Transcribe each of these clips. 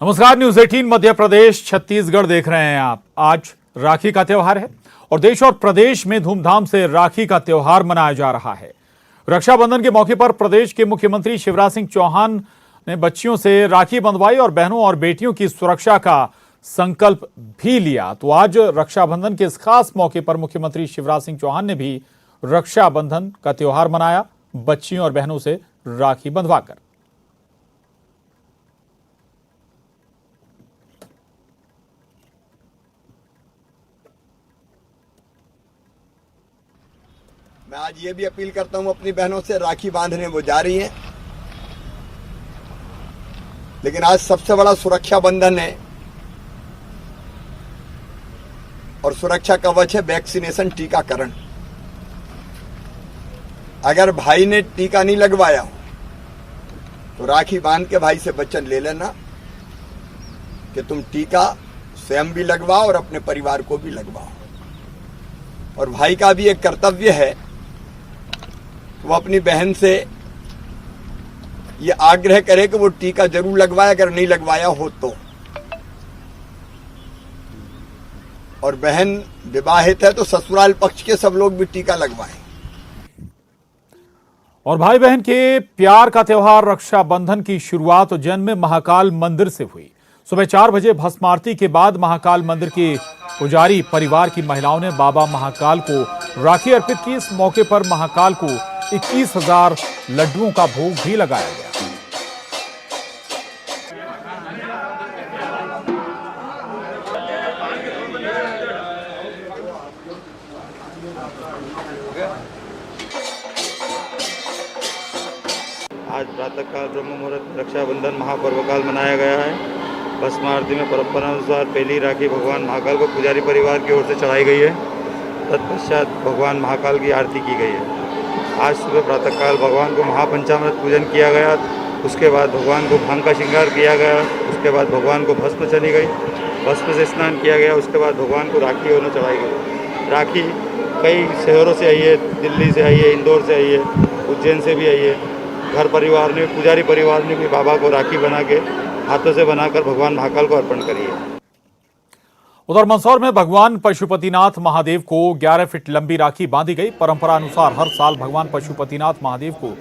नमस्कार, न्यूज 18 मध्य प्रदेश छत्तीसगढ़ देख रहे हैं आप। आज राखी का त्योहार है और देश और प्रदेश में धूमधाम से राखी का त्योहार मनाया जा रहा है। रक्षाबंधन के मौके पर प्रदेश के मुख्यमंत्री शिवराज सिंह चौहान ने बच्चियों से राखी बंधवाई और बहनों और बेटियों की सुरक्षा का संकल्प भी लिया। तो आज रक्षाबंधन के इस खास मौके पर मुख्यमंत्री शिवराज सिंह चौहान ने भी रक्षाबंधन का त्योहार मनाया, बच्चियों और बहनों से राखी बंधवाकर। मैं आज ये भी अपील करता हूं अपनी बहनों से, राखी बांधने वो जा रही हैं, लेकिन आज सबसे बड़ा सुरक्षा बंधन है और सुरक्षा कवच है वैक्सीनेशन, टीकाकरण। अगर भाई ने टीका नहीं लगवाया तो राखी बांध के भाई से वचन ले लेना कि तुम टीका स्वयं भी लगवाओ और अपने परिवार को भी लगवाओ। और भाई का भी एक कर्तव्य है, वो अपनी बहन से ये आग्रह करे कि वो टीका जरूर लगवाए अगर नहीं लगवाया हो तो। और बहन विवाहित है तो ससुराल पक्ष के सब लोग भी टीका लगवाएं। और भाई बहन के प्यार का त्योहार रक्षाबंधन की शुरुआत उज्जैन में महाकाल मंदिर से हुई। सुबह 4 बजे भस्म आरती के बाद महाकाल मंदिर की पुजारी परिवार की महिलाओं ने बाबा महाकाल को राखी अर्पित की। इस मौके पर महाकाल को 21,000 लड्डुओं का भोग भी लगाया गया। आज प्रातःकाल ब्रह्म मुहूर्त रक्षाबंधन महापर्व काल मनाया गया है। भस्म आरती में परंपरा अनुसार पहली राखी भगवान महाकाल को पुजारी परिवार की ओर से चढ़ाई गई है। तत्पश्चात भगवान महाकाल की आरती की गई है। आज सुबह प्रातःकाल भगवान को महापंचामृत पूजन किया गया। उसके बाद भगवान को भांग का श्रृंगार किया गया। उसके बाद भगवान को भस्म चली गई, भस्म से स्नान किया गया। उसके बाद भगवान को राखी दोनों चढ़ाई गई। राखी कई शहरों से आई है, दिल्ली से आई है, इंदौर से आई है, उज्जैन से भी आई है। घर परिवार ने, पुजारी परिवार ने भी बाबा को राखी बना के हाथों से बनाकर भगवान महाकाल को अर्पण करी है। उधर मंदसौर में भगवान पशुपतिनाथ महादेव को 11 फीट लंबी राखी बांधी गई। परंपरा अनुसार हर साल भगवान पशुपतिनाथ महादेव को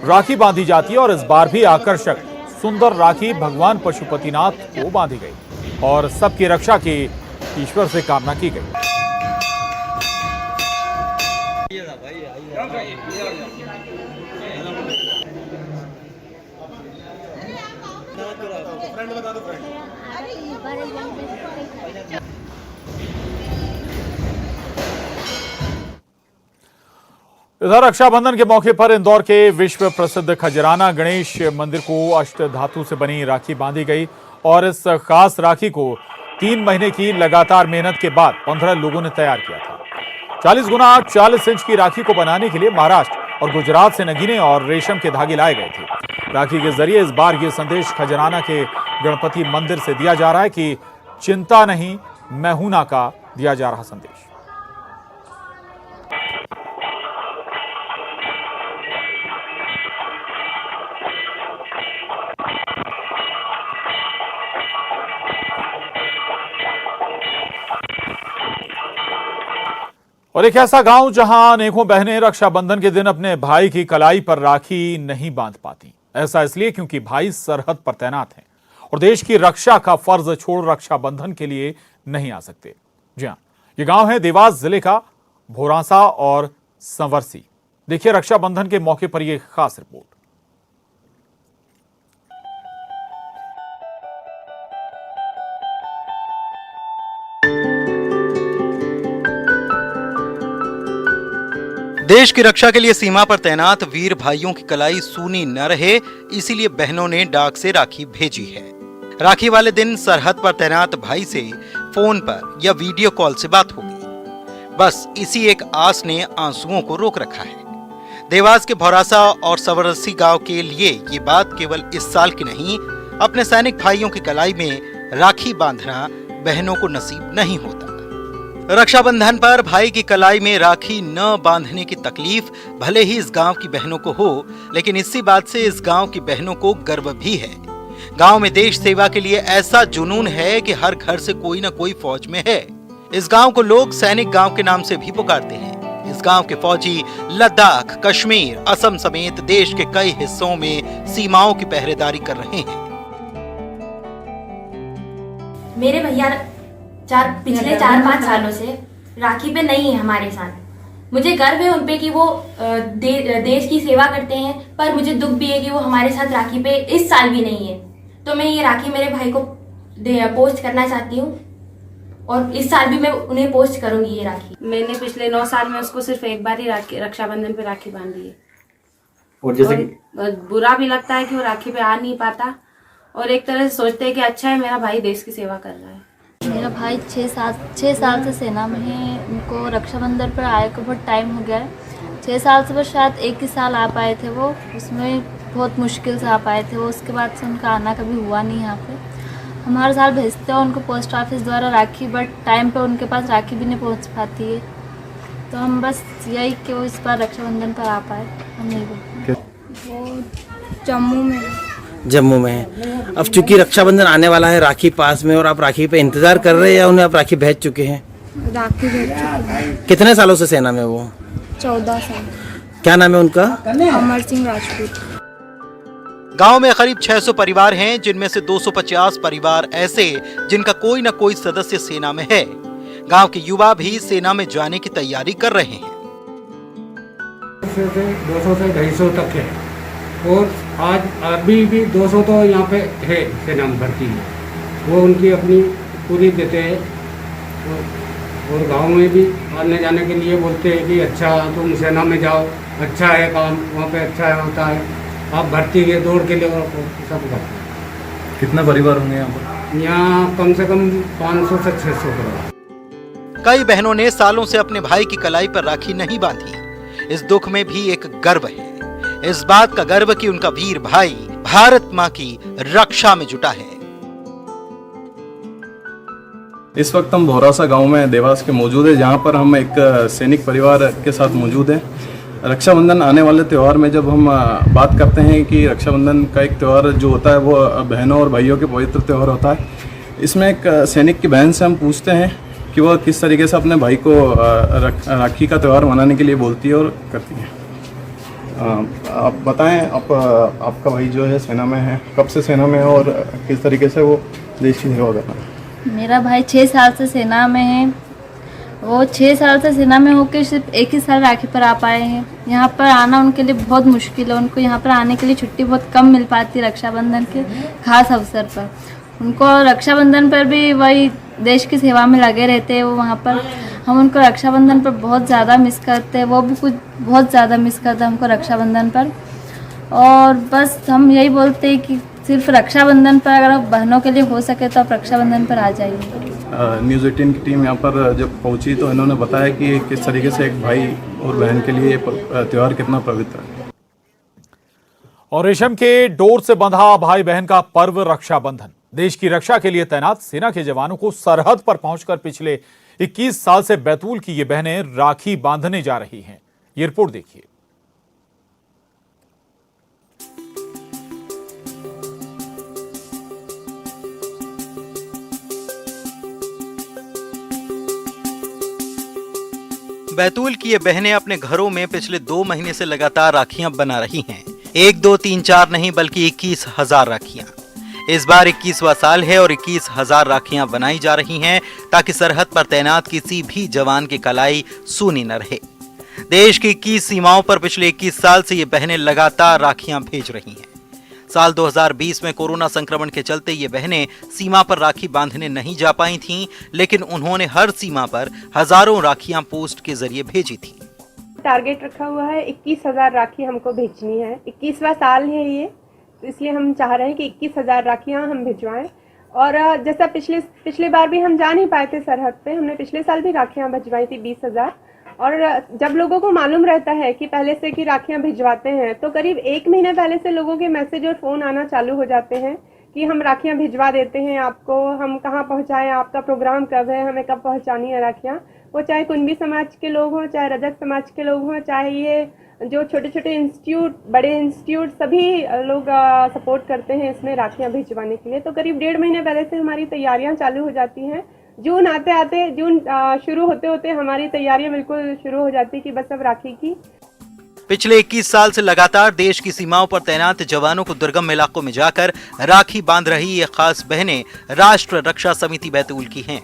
राखी बांधी जाती है और इस बार भी आकर्षक सुंदर राखी भगवान पशुपतिनाथ को बांधी गई और सबकी रक्षा की ईश्वर से कामना की गई। इधर रक्षाबंधन के मौके पर इंदौर के विश्व प्रसिद्ध खजराना गणेश मंदिर को अष्ट धातु से बनी राखी बांधी गई और इस खास राखी को 3 महीने की लगातार मेहनत के बाद 15 लोगों ने तैयार किया था। 40 गुना 40 इंच की राखी को बनाने के लिए महाराष्ट्र और गुजरात से नगीने और रेशम के धागे लाए गए थे। राखी के जरिए इस बार ये संदेश खजराना के गणपति मंदिर से दिया जा रहा है कि चिंता नहीं, मैं हूं ना का दिया जा रहा संदेश। और एक ऐसा गांव जहां अनेकों बहनें रक्षाबंधन के दिन अपने भाई की कलाई पर राखी नहीं बांध पाती। ऐसा इसलिए क्योंकि भाई सरहद पर तैनात हैं और देश की रक्षा का फर्ज छोड़ रक्षाबंधन के लिए नहीं आ सकते। जी हां, ये गांव है देवास जिले का भोरासा और संवरसी। देखिए रक्षाबंधन के मौके पर यह खास रिपोर्ट। देश की रक्षा के लिए सीमा पर तैनात वीर भाइयों की कलाई सूनी न रहे, इसीलिए बहनों ने डाक से राखी भेजी है। राखी वाले दिन सरहद पर तैनात भाई से फोन पर या वीडियो कॉल से बात होगी। बस इसी एक आस ने आंसुओं को रोक रखा है। देवास के भौरासा और सवरसी गांव के लिए ये बात केवल इस साल की नहीं, अपने सैनिक भाइयों की कलाई में राखी बांधना बहनों को नसीब नहीं होता। रक्षाबंधन पर भाई की कलाई में राखी न बांधने की तकलीफ भले ही इस गांव की बहनों को हो, लेकिन इसी बात से इस गांव की बहनों को गर्व भी है गांव में देश सेवा के लिए ऐसा जुनून है कि हर घर से कोई न कोई फौज में है। इस गांव को लोग सैनिक गांव के नाम से भी पुकारते हैं। इस गांव के फौजी लद्दाख, कश्मीर, असम समेत देश के कई हिस्सों में सीमाओं की पहरेदारी कर रहे हैं। मेरे भैया पिछले 4-5 सालों से राखी पे नहीं है हमारे साथ। मुझे गर्व है उन पे कि वो देश की सेवा करते हैं, पर मुझे दुख भी है कि वो हमारे साथ राखी पे इस साल भी नहीं है। तो मैं ये राखी मेरे भाई को पोस्ट करना चाहती हूँ और इस साल भी मैं उन्हें पोस्ट करूंगी ये राखी। मैंने पिछले 9 साल में उसको सिर्फ एक बार ही रक्षाबंधन पे राखी बांधी है। और जैसे बुरा भी लगता है कि वो राखी पे आ नहीं पाता, और एक तरह से सोचते हैं कि अच्छा है मेरा भाई देश की सेवा कर रहा है। मेरा भाई 6 साल से सेना में है। उनको रक्षाबंधन पर आए को बहुत टाइम हो गया है। 6 साल से बस शायद 1 ही साल आ पाए थे वो, उसमें बहुत मुश्किल से आ पाए थे वो। उसके बाद से उनका आना कभी हुआ नहीं यहाँ पे। हम हर साल भेजते हैं उनको पोस्ट ऑफिस द्वारा राखी, बट टाइम पे उनके पास राखी भी नहीं पहुँच पाती है। तो हम बस यही कि वो इस बार रक्षाबंधन पर आ पाए, हम नहीं बोलते। वो जम्मू में है। अब चूंकि रक्षाबंधन आने वाला है, राखी पास में, और आप राखी पे इंतजार कर रहे हैं या उन्हें आप राखी भेज चुके हैं? राखी भेज चुके हैं। कितने सालों से सेना में वो? 14 साल। क्या नाम है उनका? अमर सिंह राजपूत। गांव में करीब 600 परिवार हैं, जिनमें से 250 परिवार ऐसे जिनका कोई न कोई सदस्य सेना में है। गांव के युवा भी सेना में जाने की तैयारी कर रहे हैं। 200 से 250 तक है, और आज अभी भी 200 तो यहाँ पे है सेना में भर्ती है। वो उनकी अपनी पूरी देते हैं, और गांव में भी आने जाने के लिए बोलते हैं कि अच्छा तुम सेना में जाओ, अच्छा है काम वहाँ पे, अच्छा होता है, आप भर्ती के दौड़ के लिए सब करते हैं। कितना परिवार होंगे यहाँ पर? यहाँ कम से कम 500 से 600 परिवार। कई बहनों ने सालों से अपने भाई की कलाई पर राखी नहीं बांधी। इस दुख में भी एक गर्व है, इस बात का गर्व कि उनका वीर भाई भारत मां की रक्षा में जुटा है। इस वक्त हम भौरासा गांव में देवास के मौजूद है, जहां पर हम एक सैनिक परिवार के साथ मौजूद हैं। रक्षाबंधन आने वाले त्यौहार में जब हम बात करते हैं कि रक्षाबंधन का एक त्यौहार जो होता है वो बहनों और भाइयों के पवित्र त्यौहार होता है। इसमें एक सैनिक की बहन से हम पूछते हैं कि वह किस तरीके से अपने भाई को राखी का त्यौहार मनाने के लिए बोलती है और करती है। आप बताएं, आपका भाई जो है सेना में है, कब से सेना में है और किस तरीके से वो देश की सेवा कर रहा है? मेरा भाई 6 साल से सेना में है। वो 6 साल से सेना में होकर सिर्फ 1 ही साल राखी पर आ पाए हैं। यहाँ पर आना उनके लिए बहुत मुश्किल है। उनको यहाँ पर आने के लिए छुट्टी बहुत कम मिल पाती है रक्षाबंधन के खास अवसर पर। उनको रक्षाबंधन पर भी वही देश की सेवा में लगे रहते हैं वो वहाँ पर। हम उनको रक्षाबंधन पर बहुत ज़्यादा मिस करते हैं, वो भी कुछ बहुत ज़्यादा मिस करते हैं हमको रक्षाबंधन पर। और बस हम यही बोलते हैं कि सिर्फ रक्षाबंधन पर अगर बहनों के लिए हो सके तो आप रक्षाबंधन पर आ जाइए। न्यूज़ 18 की टीम यहाँ पर जब पहुँची तो इन्होंने बताया कि किस तरीके से एक भाई और बहन के लिए त्यौहार कितना पवित्र है। और रेशम के डोर से बंधा भाई बहन का पर्व रक्षाबंधन। देश की रक्षा के लिए तैनात सेना के जवानों को सरहद पर पहुंचकर पिछले 21 साल से बैतूल की ये बहनें राखी बांधने जा रही हैं। ये रिपोर्ट देखिए। बैतूल की ये बहनें अपने घरों में पिछले 2 महीने से लगातार राखियां बना रही हैं। 1, 2, 3, 4 नहीं बल्कि 21,000 राखियां। इस बार 21वां साल है और 21,000 राखियां बनाई जा रही हैं ताकि सरहद पर तैनात किसी भी जवान की कलाई सूनी न रहे। देश की 21 सीमाओं पर पिछले 21 साल से ये बहनें लगातार राखियां भेज रही हैं। साल 2020 में कोरोना संक्रमण के चलते ये बहनें सीमा पर राखी बांधने नहीं जा पाई थीं, लेकिन उन्होंने हर सीमा पर हजारों राखियां पोस्ट के जरिए भेजी थीं। टारगेट रखा हुआ है 21,000 राखी हमको भेजनी है। 21वां साल है ये, तो इसलिए हम चाह रहे हैं कि 21,000 राखियां हम भिजवाएं। और जैसा पिछले बार भी हम जा नहीं पाए थे सरहद पे, हमने पिछले साल भी राखियां भिजवाई थी 20,000। और जब लोगों को मालूम रहता है कि पहले से कि राखियां भिजवाते हैं, तो करीब 1 महीने पहले से लोगों के मैसेज और फ़ोन आना चालू हो जाते हैं कि हम राखियां भिजवा देते हैं आपको, हम कहाँ पहुँचाएँ, आपका प्रोग्राम कब है, हमें कब पहुँचानी है राखियाँ। वो चाहे कुंभी समाज के लोग हों, चाहे रजक समाज के लोग हों, चाहे ये जो छोटे छोटे इंस्टीट्यूट, बड़े इंस्टीट्यूट, सभी लोग सपोर्ट करते हैं इसमें राखियाँ भिजवाने के लिए। तो करीब 1.5 महीने पहले से हमारी तैयारियाँ चालू हो जाती हैं। जून आते आते, जून शुरू होते होते हमारी तैयारियाँ बिल्कुल शुरू हो जाती कि बस अब राखी की। पिछले 21 साल से लगातार देश की सीमाओं पर तैनात जवानों को दुर्गम इलाकों में जाकर राखी बांध रही ये खास बहनें राष्ट्र रक्षा समिति बैतूल की हैं।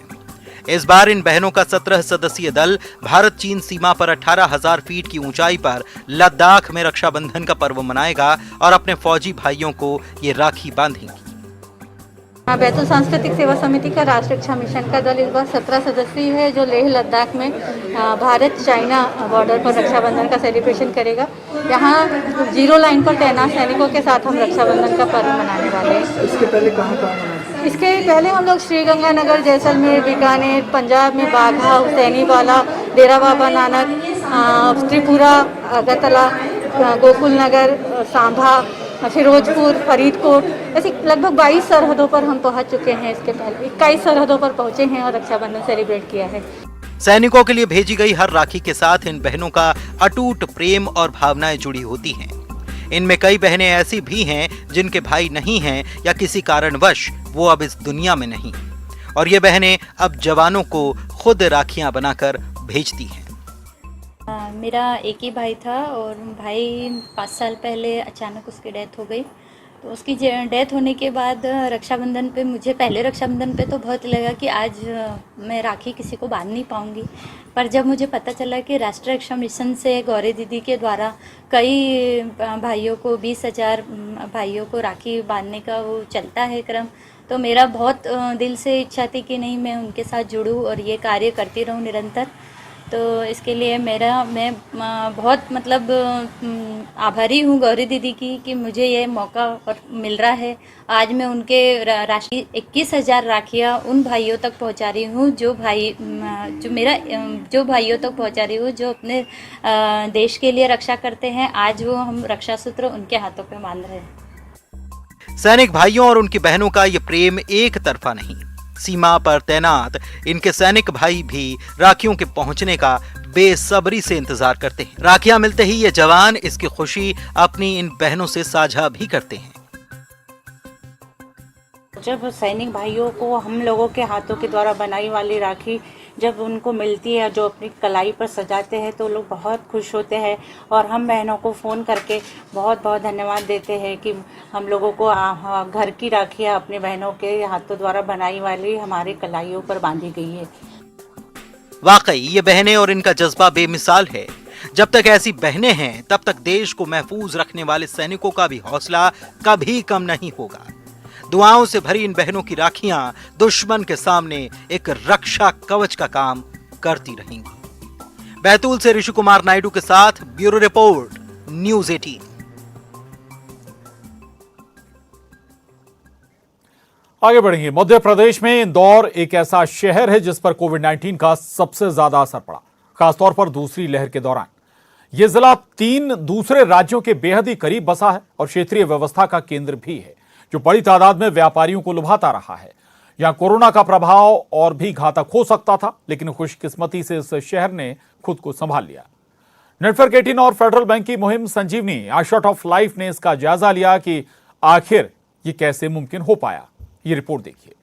इस बार इन बहनों का 17 सदस्यीय दल भारत चीन सीमा पर 18,000 फीट की ऊंचाई पर लद्दाख में रक्षाबंधन का पर्व मनाएगा और अपने फौजी भाइयों को ये राखी बांधेंगी। बैतूल सांस्कृतिक सेवा समिति का राष्ट्रीय रक्षा मिशन का दल इस बार 17 सदस्यीय है, जो लेह लद्दाख में भारत चाइना बॉर्डर पर रक्षाबंधन का सेलिब्रेशन करेगा। यहाँ जीरो लाइन पर तैनात सैनिकों के साथ हम रक्षाबंधन का पर्व मनाने वाले हैं। इसके पहले कहाँ मनाए? इसके पहले हम लोग श्रीगंगानगर, जैसलमेर, बीकानेर, पंजाब में बाघा, हुसैनीवाला, डेरा बाबा नानक, त्रिपुरा, अगरतला, गोकुल नगर, सांभा, फिरोजपुर, फरीदकोट, ऐसी लगभग 22 सरहदों पर हम पहुंच चुके हैं। इसके पहले 21 सरहदों पर पहुंचे हैं और रक्षाबंधन सेलिब्रेट किया है। सैनिकों के लिए भेजी गई हर राखी के साथ इन बहनों का अटूट प्रेम और भावनाएं जुड़ी होती हैं। इनमें कई बहनें ऐसी भी हैं जिनके भाई नहीं हैं या किसी कारणवश वो अब इस दुनिया में नहीं, और ये बहनें अब जवानों को खुद राखियां बनाकर भेजती हैं। मेरा एक ही भाई था और भाई 5 साल पहले अचानक उसकी डेथ हो गई। तो उसकी डेथ होने के बाद रक्षाबंधन पे, मुझे पहले रक्षाबंधन पे तो बहुत लगा कि आज मैं राखी किसी को बांध नहीं पाऊँगी, पर जब मुझे पता चला कि राष्ट्रीय रक्षा मिशन से गौरी दीदी के द्वारा कई भाइयों को 20,000 भाइयों को राखी बांधने का वो चलता है क्रम, तो मेरा बहुत दिल से इच्छा थी कि नहीं, मैं उनके साथ जुड़ूँ और ये कार्य करती रहूँ निरंतर। तो इसके लिए मैं बहुत मतलब आभारी हूँ गौरी दीदी की कि मुझे ये मौका मिल रहा है। आज मैं उनके राशि 21,000 राखियाँ उन भाइयों तक पहुँचा रही हूँ जो भाइयों तक पहुँचा रही हूँ जो अपने देश के लिए रक्षा करते हैं। आज वो हम रक्षा सूत्र उनके हाथों पे बांध रहे हैं। सैनिक भाइयों और उनकी बहनों का ये प्रेम एक तरफा नहीं, सीमा पर तैनात इनके सैनिक भाई भी राखियों के पहुंचने का बेसब्री से इंतजार करते हैं। राखियां मिलते ही ये जवान इसकी खुशी अपनी इन बहनों से साझा भी करते हैं। जब सैनिक भाइयों को हम लोगों के हाथों के द्वारा बनाई वाली राखी जब उनको मिलती है, जो अपनी कलाई पर सजाते हैं, तो लोग बहुत खुश होते हैं और हम बहनों को फ़ोन करके बहुत बहुत धन्यवाद देते हैं कि हम लोगों को घर की राखियाँ अपने बहनों के हाथों द्वारा बनाई वाली हमारे कलाइयों पर बांधी गई है। वाकई ये बहनें और इनका जज्बा बेमिसाल है। जब तक ऐसी बहनें हैं तब तक देश को महफूज रखने वाले सैनिकों का भी हौसला कभी कम नहीं होगा। दुआओं से भरी इन बहनों की राखियां दुश्मन के सामने एक रक्षा कवच का काम करती रहेंगी। बैतूल से ऋषि कुमार नायडू के साथ ब्यूरो रिपोर्ट, न्यूज़ 18। आगे बढ़ेंगे। मध्य प्रदेश में इंदौर एक ऐसा शहर है जिस पर कोविड-19 का सबसे ज्यादा असर पड़ा, खासतौर पर दूसरी लहर के दौरान। यह जिला 3 दूसरे राज्यों के बेहद ही करीब बसा है और क्षेत्रीय व्यवस्था का केंद्र भी है, जो बड़ी तादाद में व्यापारियों को लुभाता रहा है। यहां कोरोना का प्रभाव और भी घातक हो सकता था, लेकिन खुशकिस्मती से इस शहर ने खुद को संभाल लिया। नेटवर्क 18 और फेडरल बैंक की मुहिम संजीवनी आशॉट ऑफ लाइफ ने इसका जायजा लिया कि आखिर ये कैसे मुमकिन हो पाया। ये रिपोर्ट देखिए।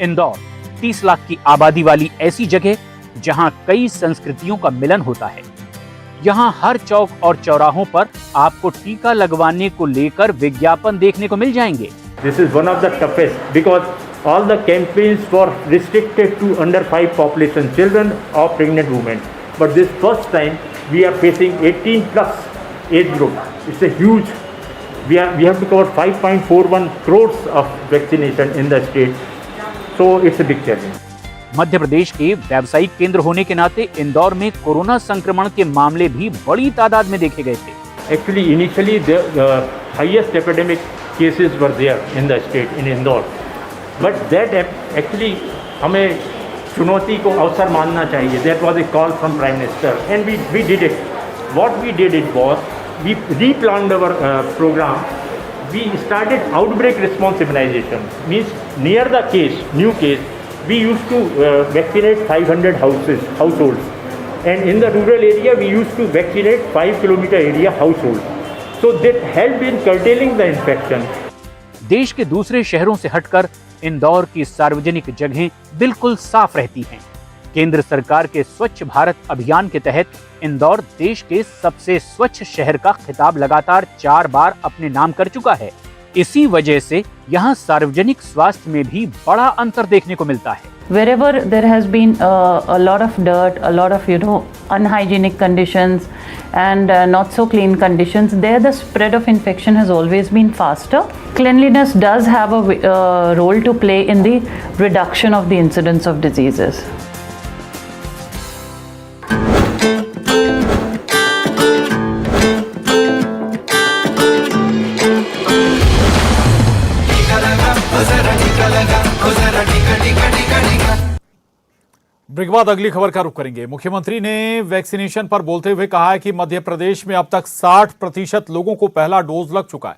इंदौर 30 लाख की आबादी वाली ऐसी जगह जहां कई संस्कृतियों का मिलन होता है। यहां हर चौक और चौराहों पर आपको टीका लगवाने को लेकर विज्ञापन देखने को मिल जाएंगे। This is one of the toughest because all the campaigns were restricted to under 5 population children or pregnant women. But this first time we are facing 18 plus age group. It's a huge. We have to cover 5.41 crores of vaccination in the state. So it's a big challenge. Madhya Pradesh के व्यावसायिक केंद्र होने के नाते इंदौर में corona संक्रमण के मामले भी बड़ी तादाद में देखे गए थे। Actually, initially the highest epidemic cases were there in the state in Indore. But that actually हमें चुनौती को अवसर मानना चाहिए. That was a call from Prime Minister and we did it. What we did it was we replanned our program. We started outbreak response immunization. Means near the case, new case, we used to vaccinate 500 households. And in the rural area, we used to vaccinate 5 kilometer area households. So that helped in curtailing the infection. देश के दूसरे शहरों से हटकर इंदौर की सार्वजनिक जगहें बिल्कुल साफ रहती हैं। केंद्र सरकार के स्वच्छ भारत अभियान के तहत इंदौर देश के सबसे स्वच्छ शहर का खिताब लगातार 4 बार अपने नाम कर चुका है। इसी वजह से यहाँ सार्वजनिक स्वास्थ्य में भी बड़ा अंतर देखने को मिलता है। Wherever there has been a lot of dirt, a lot of unhygienic conditions and not so clean conditions, there the spread of infection has always been faster. Cleanliness does have a role to play in the reduction of the incidence of diseases. Break बाद अगली खबर का रुख करेंगे। मुख्यमंत्री ने vaccination पर बोलते हुए कहा है कि मध्य प्रदेश में अब तक 60% लोगों को पहला डोज लग चुका है,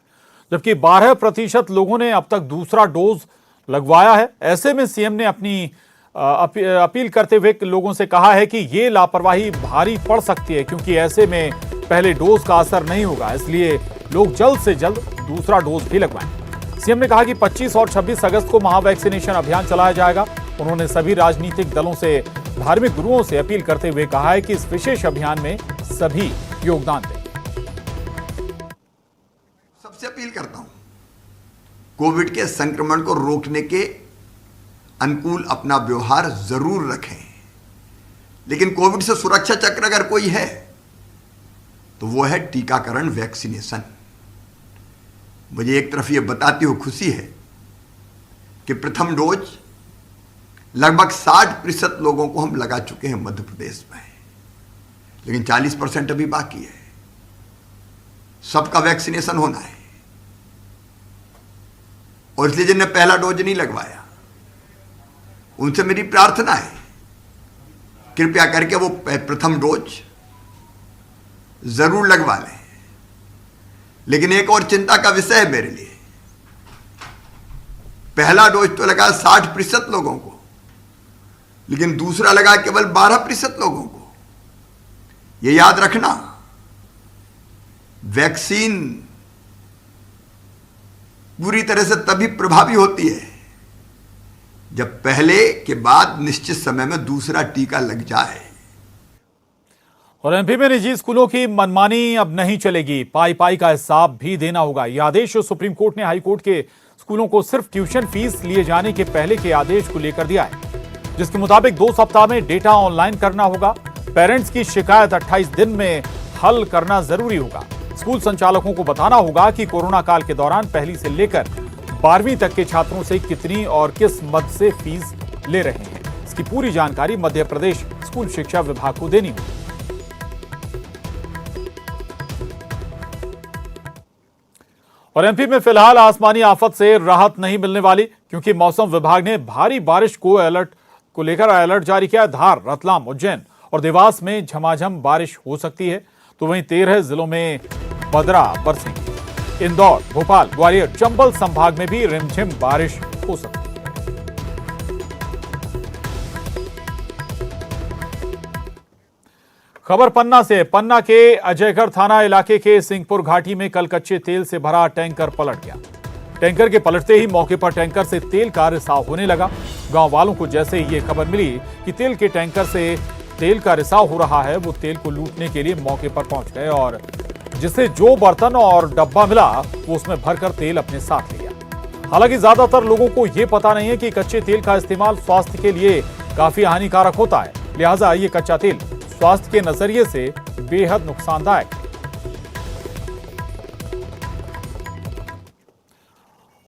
जबकि 12% लोगों ने अब तक दूसरा डोज लगवाया है। ऐसे में सीएम ने अपनी अपील करते हुए लोगों से कहा है कि ये लापरवाही भारी पड़ सकती है, क्योंकि ऐसे में पहले डोज का असर नहीं होगा, इसलिए लोग जल्द से जल्द दूसरा डोज भी लगवाएं। सीएम ने कहा कि 25 और 26 अगस्त को महावैक्सीनेशन अभियान चलाया जाएगा। उन्होंने सभी राजनीतिक दलों से, धार्मिक गुरुओं से अपील करते हुए कहा है कि इस विशेष अभियान में सभी योगदान दें। सबसे अपील करता हूं, कोविड के संक्रमण को रोकने के अनुकूल अपना व्यवहार जरूर रखें, लेकिन कोविड से सुरक्षा चक्र अगर कोई है तो वो है टीकाकरण, वैक्सीनेशन। मुझे एक तरफ ये बताते हुए खुशी है कि प्रथम डोज लगभग 60% लोगों को हम लगा चुके हैं मध्य प्रदेश में, लेकिन 40% अभी बाकी है। सबका वैक्सीनेशन होना है, और इसलिए जिन्हें पहला डोज नहीं लगवाया उनसे मेरी प्रार्थना है, कृपया करके वो प्रथम डोज जरूर लगवा लें। लेकिन एक और चिंता का विषय है मेरे लिए, पहला डोज तो लगा 60% लोगों को, लेकिन दूसरा लगा केवल 12% लोगों को। यह याद रखना, वैक्सीन पूरी तरह से तभी प्रभावी होती है जब पहले के बाद निश्चित समय में दूसरा टीका लग जाए। और एमपी में निजी स्कूलों की मनमानी अब नहीं चलेगी, पाई पाई का हिसाब भी देना होगा। यह आदेश सुप्रीम कोर्ट ने हाई कोर्ट के स्कूलों को सिर्फ ट्यूशन फीस लिए जाने के पहले के आदेश को लेकर दिया है, जिसके मुताबिक 2 सप्ताह में डेटा ऑनलाइन करना होगा। पेरेंट्स की शिकायत 28 दिन में हल करना जरूरी होगा। स्कूल संचालकों को बताना होगा कि कोरोना काल के दौरान पहली से लेकर 12वीं तक के छात्रों से कितनी और किस मद से फीस ले रहे हैं। इसकी पूरी जानकारी मध्य प्रदेश स्कूल शिक्षा विभाग को देनी होगी। और एमपी में फिलहाल आसमानी आफत से राहत नहीं मिलने वाली, क्योंकि मौसम विभाग ने भारी बारिश को लेकर अलर्ट जारी किया। धार, रतलाम, उज्जैन और देवास में झमाझम बारिश हो सकती है, तो वहीं 13 जिलों में बदरा बरसेंगी। इंदौर, भोपाल, ग्वालियर, चंबल संभाग में भी रिमझिम बारिश हो सकती है। खबर पन्ना से। पन्ना के अजयगढ़ थाना इलाके के सिंहपुर घाटी में कल कच्चे तेल से भरा टैंकर पलट गया। टैंकर के पलटते ही मौके पर टैंकर से तेल का रिसाव होने लगा। गांव वालों को जैसे ये खबर मिली कि तेल के टैंकर से तेल का रिसाव हो रहा है, वो तेल को लूटने के लिए मौके पर पहुंच गए और जिसे जो बर्तन और डब्बा मिला वो उसमें भरकर तेल अपने साथ ले गया। हालांकि ज्यादातर लोगों को ये पता नहीं है कि कच्चे तेल का इस्तेमाल स्वास्थ्य के लिए काफी हानिकारक होता है, लिहाजा ये कच्चा तेल स्वास्थ्य के नजरिए से बेहद नुकसानदायक